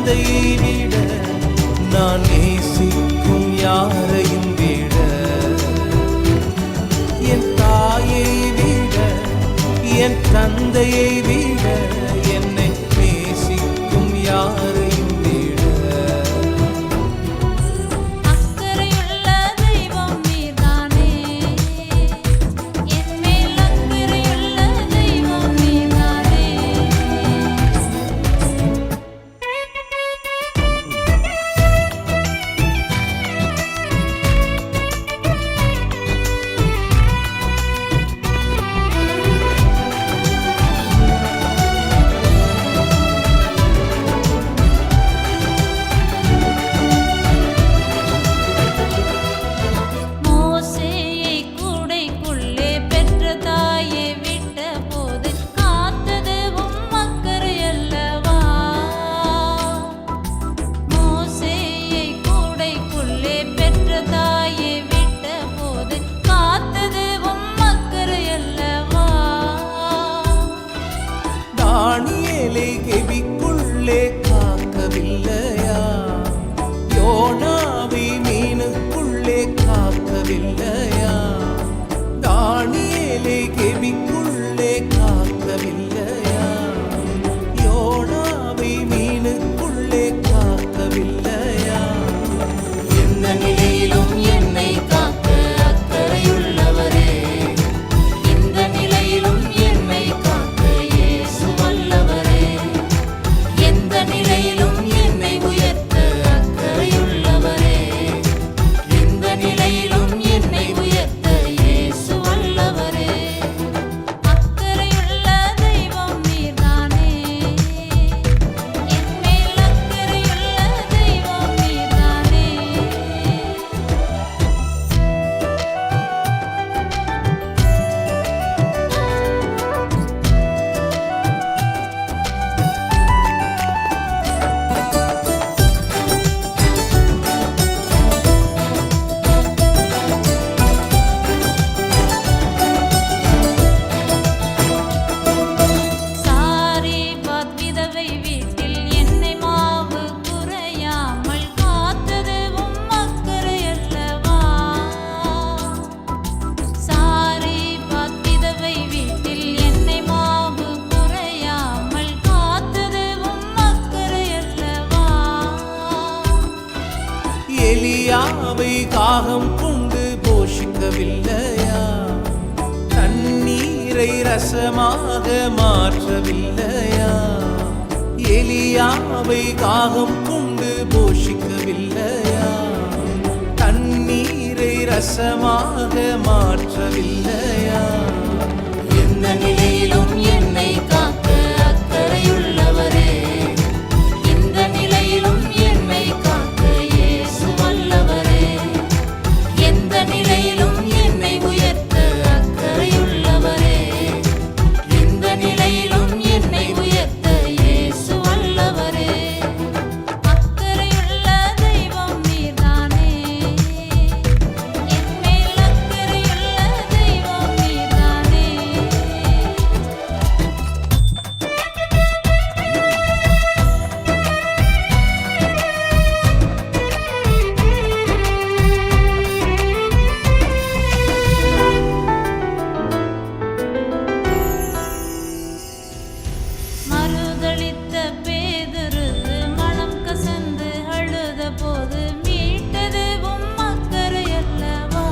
தந்தையை விட நான் நேசிக்கும் யாரையும் விட என் தாயை விட என் தந்தையை விட என்னை நேசிக்கும் யாரையும் விட அக்கறையுள்ள தெய்வம் நீதானே என் மேல் அக்கறையுள்ள தெய்வம் நீதானே மோசேயை கூடைக்குள்ளே பெற்ற தாயை விட்ட போது காத்தது உம் அக்கறை அல்லவா மோசேயை கூடைக்குள்ளே பெற்ற தாயை விட்ட போது காத்தது உம் அக்கறை அல்லவா தானியேலை கெபிக்குள்ளே காக்கவில்லையா யோனாவை மீனுக்குள்ளே காக்கவில்லையா தானியேலை கெபிக்குள்ளே காக்கவில்லையா யோனாவை மீனுக்குள்ளே காக்கவில்லையா எந்த நிலையிலும் என்னை காக்க அக்கறையுள்ளவரே இந்த நிலையிலும் என்னை காக்க இயேசு வல்லவரே எந்த நிலையிலும் என்னை உயர்த்த அக்கறையுள்ளவரே எந்த நிலையிலும் என்னை உயர்த்த இயேசு வல்லவரே அக்கறையுள்ள தெய்வம் நீதானே என் மேல் அக்கறையுள்ள தெய்வம் நீதானே சாரிபாத் விதவை வீட்டில் எண்ணெய் மாவு குறையாமல் காத்தது உம் அக்கறை அல்லவா சாரிபாத் விதவை வீட்டில் எண்ணெய் மாவு குறையாமல் காத்தது உம் அக்கறை அல்லவா எலியாவை காகம் கொண்டு போஷிக்கவில்லையா தண்ணீரை ரசமாக மாற்றவில்லையா எலியாவை காகம் கொண்டு போஷிக்கவில்லையா தண்ணீரை ரசமாக மாற்றவில்லையா எந்த நிலையிலும் என்னை காக்க அக்கறையுள்ளவரே இந்த நிலையிலும் என்னை காக்க இயேசு வல்லவரே எந்த நிலையிலும் என்னை உயர்த்த அக்கறையுள்ளவரே எந்த நிலையிலும் என்னை உயர்த்த இயேசு வல்லவரே அக்கறையுள்ள தெய்வம் நீதானே என் மேல் அக்கறையுள்ள தெய்வம் நீதானே மறுதலித்த பேதுரு மனம் கசந்து அழுத போது மீட்டது உம் அக்கறை அல்லவா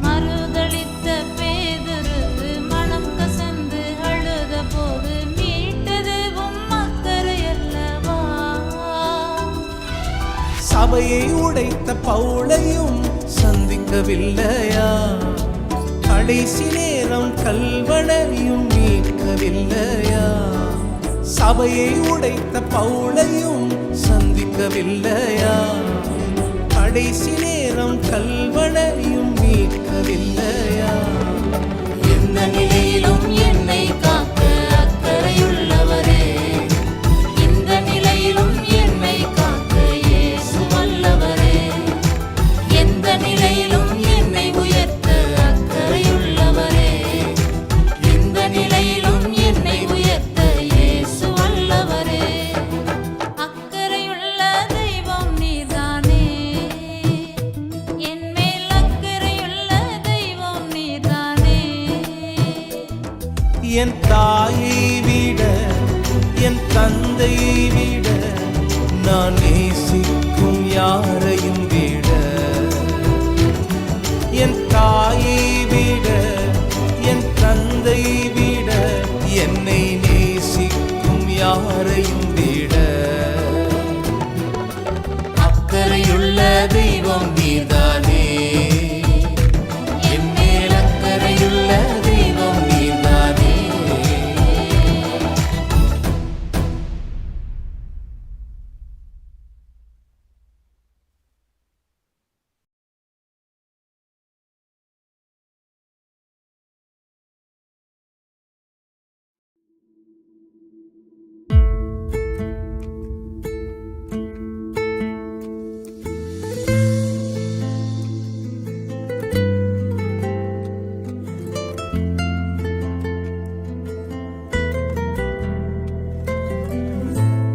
மறுதலித்த பேதுரு மனம் கசந்து அழுத போது மீட்டது உம் அக்கறை அல்லவா சபையை உடைத்த பவுலையும் சந்திக்கவில்லையா கடைசி நேரம் கல்வனையும் மீட்கவில்லையா சபையை உடைத்த பவுலையும் சந்திக்கவில்லையா கடைசி நேரம் கல்வனையும் மீட்கவில்லையா எந்த நிலையிலும் என்னை காக்க அக்கறையுள்ளவரே இந்த நிலையிலும் என்னை காக்க இயேசு வல்லவரே எந்த நிலையிலும் என்னை உயர்த்த அக்கறையுள்ளவரே எந்த நிலையிலும் என்னை உயர்த்த இயேசு வல்லவரே என் தாயை விட என் தந்தையை விட நான் நேசிக்கும் யாரையும் விட, என் தாயை விட என் தந்தையை விட என்னை நேசிக்கும் யாரையும் விட அக்கறையுள்ள தெய்வம் நீதானே, என் மேல் அக்கறையுள்ள தெய்வம் நீதானே.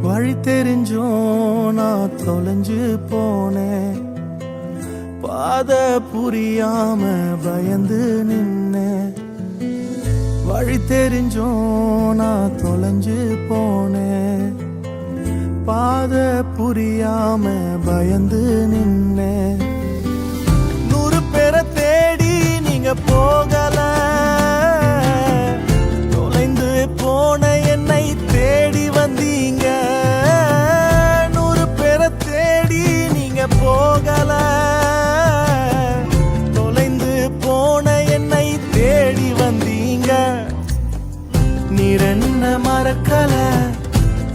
வழி தெரிஞ்சோ நான் தொலைஞ்சு போனேன், பாத புரியாம பயந்து நின்னேன். வழி தெரிஞ்சோ நான் தொலைஞ்சு போனேன், பாத புரியாம பயந்து நின்னேன். 100 பேரை தேடி நீங்க போகல, தொலைந்து போன என்னை தேடி வந்தீங்க. 100 பேரை தேடி நீங்க போகல, தொலைந்து போன என்னை தேடி வந்தீங்க. நீர் என்ன மறக்கல,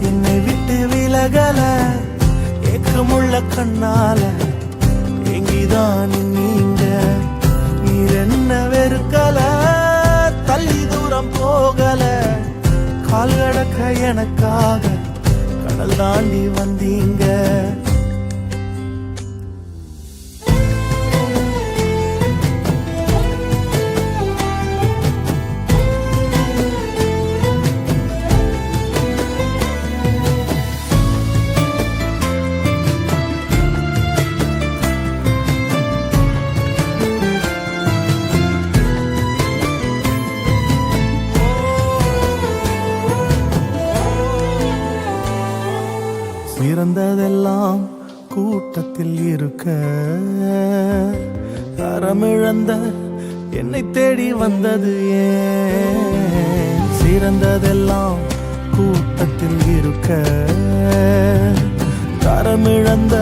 என்னை விட்டு விலகல, ஏக்கமுள்ள கண்ணால எங்கிதான் நீங்க. நீர் என்ன வெறுக்கல, தள்ளி தூரம் போகல, கால் கடக்க எனக்காக கடல் தாண்டி வந்தீங்க. சிறந்ததெல்லாம் கூட்டத்தில் இருக்க, தரமிழந்த என்னை தேடி வந்தது ஏன்? சிறந்ததெல்லாம் கூட்டத்தில் இருக்க, தரமிழந்த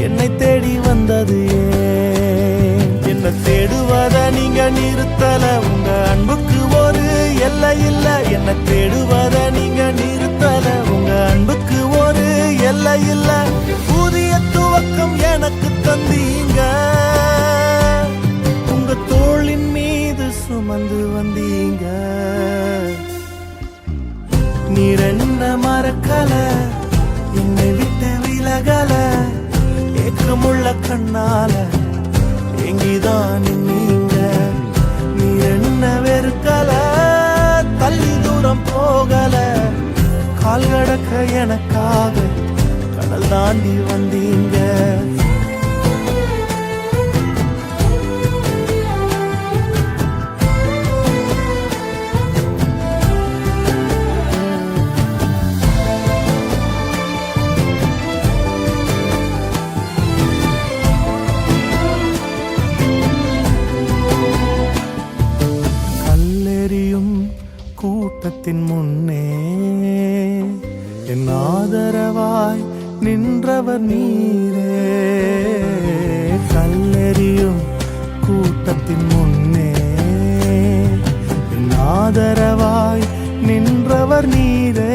என்னை தேடி வந்தது ஏன்? என்ன தேடுவத நீங்க நிறுத்தல, உங்க அன்புக்கு ஒரு எல்லை இல்ல. என்ன தேடுவத நீங்க நிறுத்தல, உங்க அன்புக்கு ஒரு எல்லை இல்ல. புதிய துவக்கம் எனக்கு தந்தீங்க, உங்க தோளின் மீது சுமந்து வந்தீங்க. நீர் என்ன மறக்கல, என்னை விட்டு விலகல, ஏக்கமுள்ள கண்ணால எங்கிதான் நீங்க. நீர் என்ன வெறுக்கல, தள்ளி தூரம் போகல, கால் கடக்க எனக்காக கடல் தாண்டி வந்தீங்க. கல்லெறியும் கூட்டத்தின் முன்னே என் ஆதரவாய் நின்றவர் நீரே. கல்லெறியும் கூட்டத்தின் முன்னே என் ஆதரவாய் நின்றவர் நீரே.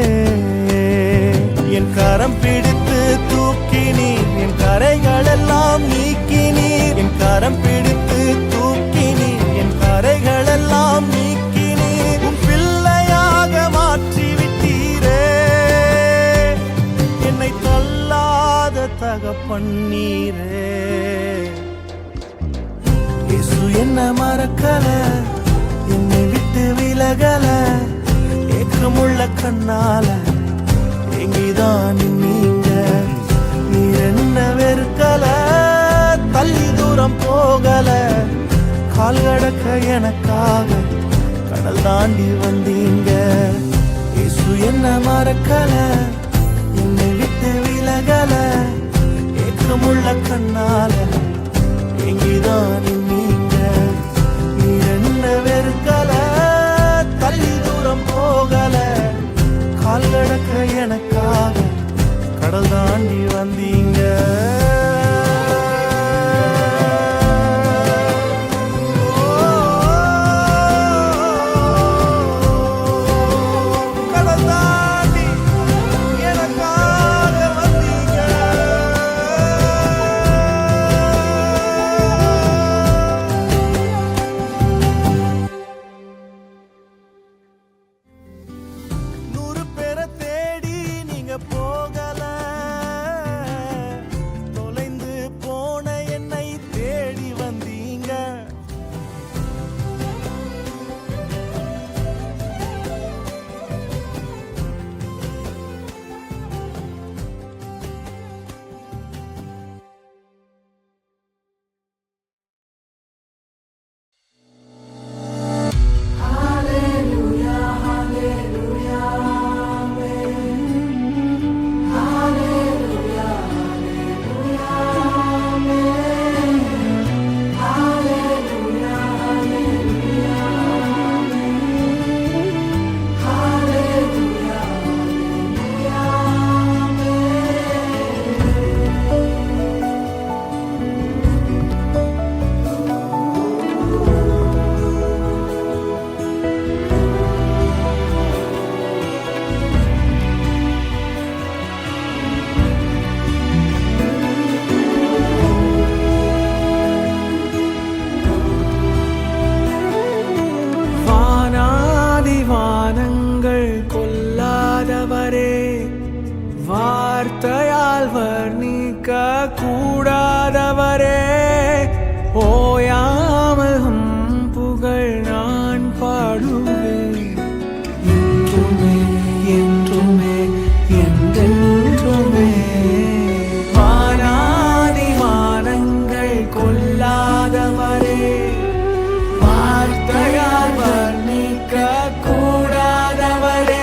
என் கரம் பிடித்து தூக்கினீர், என் கரைகள் எல்லாம் நீக்கினீர். என் கரம் பிடித்து தூக்கினீர், என் கரைகள் எல்லாம் நீக்கினீர். உன் பிள்ளையாக மாற்றி விட்டீரே, என்னை தள்ளாத தகப்பன்னீரே. இயேசு என்ன மறக்கல, என்னை விட்டு விலகல, ஏக்கமுள்ள கண்ணால எங்கிதான் நீங்க. நீர் என்ன வெறுக்கல, தள்ளி தூரம் போகல, கால் கடக்க எனக்காக கடல் தாண்டி வந்தீங்க. இயேசு என்ன மறக்கல, என்னை விட்டு விலகல, ஏக்கமுள்ள கண்ணால எங்கிதான் நீங்க. நீ என்ன வெறுக்கல, தள்ளி தூரம் போகல, கால் கடக்க எனக்காக கடல் தாண்டி வந்தீங்க. வார்த்தையால் வர்ணிக்க கூடாதவரே, ஓயாமல் புகழ் நான் பாடுவேன். என்றுமே என்றுமே என்றென்றுமே. வானாதி வானங்கள் கொல்லாதவரே, வார்த்தையால் வர்ணிக்க கூடாதவரே,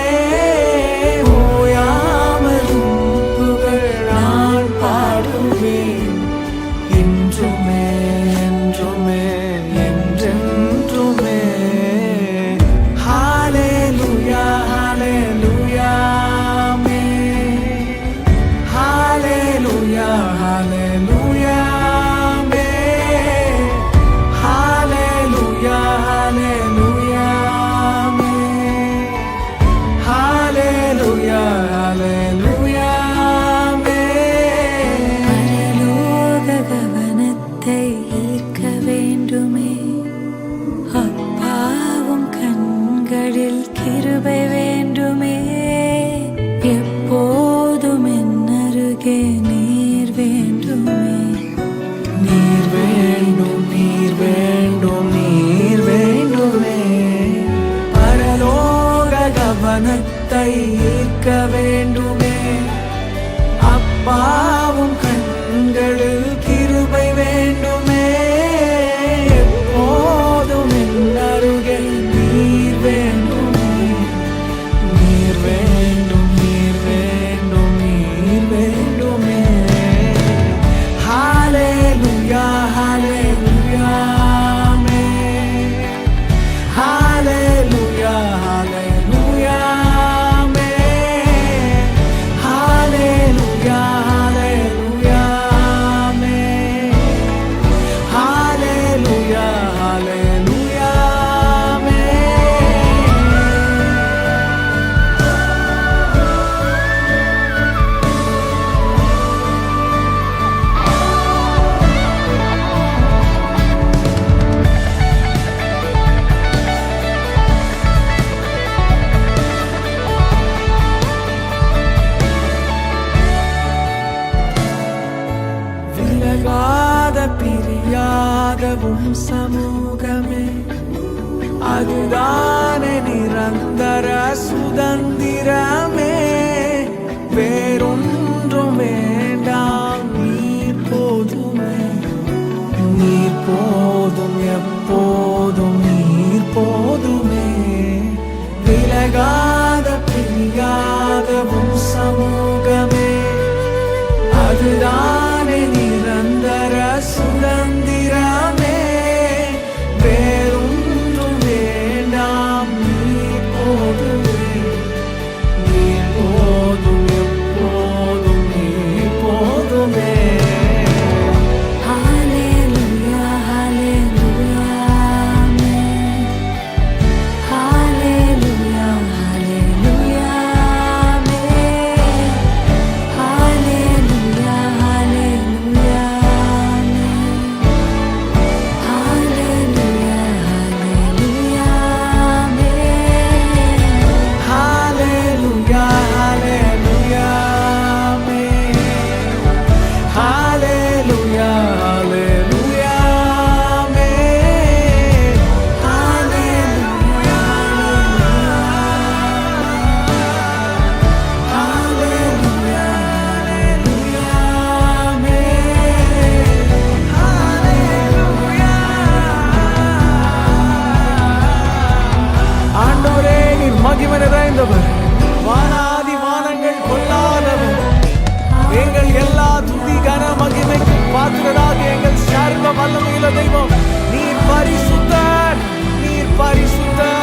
என்றுமே என்றுமே என்றென்றுமே. ஹல்லேலூயா ஹல்லேலூயா ஆமென். ஹல்லேலூயா ஹல்லேலூயா ஆமென். ஹல்லேலூயா ஹல்லேலூயா ஆமென். ஹல்லேலூயா ஹல்லேலூயா. ஈர்க்க வேண்டுமே, அப்பாவும் கண்களில் கிருபை வேண்டுமே, எப்போதும் என் அருகே நீர் வேண்டுமே. நீர் வேண்டும் நீர் வேண்டும் நீர் வேண்டுமே. பரலோக கவனத்தை ஈர்க்க வேண்டுமே, அப்பாவும் கண்களில் கிருபை வேண்டுமே, எப்போதும் என் அருகில் நீர் வேண்டுமே. நீர் வேண்டும் நீர் வேண்டும் நீர் வேண்டுமே. ஹல்லேலூயா ஹல்லேலூயா ஆமென். ஹல்லேலூயா ஹல்லேலூயா ஆமென். ஹல்லேலூயா ஹல்லேலூயா ஆமென். ஹல்லேலூயா ஹல்லேலூயா ஆமென். விலகாத பிரியாதவும் சமூகமே, அதுதானே நிரந்தர சுதந்திரமே. வேறொன்றும் வேண்டாம், நீர் போதுமே. நீர் போதும் எப்போதும் நீர் போதுமே. தெய்வம் நீர் பரிசுத்தர் நீர் பரிசுத்தர்